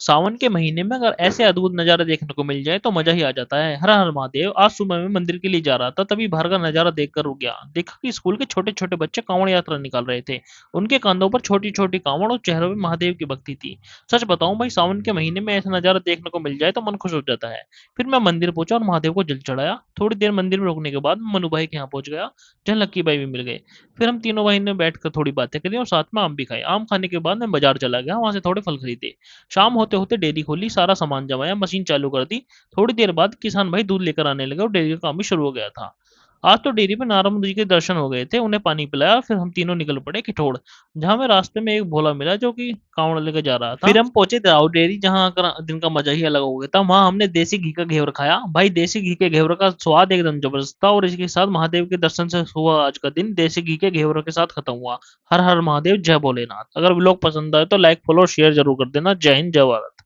सावन के महीने में अगर ऐसे अद्भुत नज़ारा देखने को मिल जाए तो मजा ही आ जाता है। हर हर महादेव। आज सुबह मैं मंदिर के लिए जा रहा था, तभी बाहर का नजारा देखकर रुक गया। देखा कि स्कूल के छोटे छोटे बच्चे कांवड़ यात्रा निकाल रहे थे। उनके कांधों पर छोटी छोटी कांवड़ और चेहरों में महादेव की भक्ति थी। सच बताऊं भाई, सावन के महीने में ऐसा नजारा देखने को मिल जाए तो मन खुश हो जाता है। फिर मैं मंदिर पहुंचा और महादेव को जल चढ़ाया। थोड़ी देर मंदिर में रुकने के बाद मैं मनु भाई के यहाँ पहुंच गया, जहाँ लक्की भाई भी मिल गए। फिर हम तीनों भाई ने बैठकर थोड़ी बातें करी और साथ में आम भी खाए। आम खाने के बाद मैं बाजार चला गया, वहां से थोड़े फल खरीदे। शाम होते-होते डेयरी खोली, सारा सामान जमाया, मशीन चालू कर दी। थोड़ी देर बाद किसान भाई दूध लेकर आने लगे और डेयरी का काम भी शुरू हो गया था। आज तो डेयरी पे नारद जी के दर्शन हो गए थे, उन्हें पानी पिलाया, फिर हम तीनों निकल पड़े किठोड़, जहाँ हमें रास्ते में एक भोला मिला जो कि कांवड़ लेकर जा रहा था। फिर हम पहुंचे दाऊ डेयरी, जहाँ आकर दिन का मजा ही अलग हो गया था। वहाँ हमने देसी घी का घेवर खाया। भाई देसी घी के घेवर का स्वाद एकदम जबरदस्त था, और इसके साथ महादेव के दर्शन से हुआ आज का दिन देसी घी के घेवर के साथ खत्म हुआ। हर हर महादेव, जय भोलेनाथ। अगर व्लॉग पसंद आए तो लाइक फॉलो और शेयर जरूर कर देना। जय हिंद, जय भारत।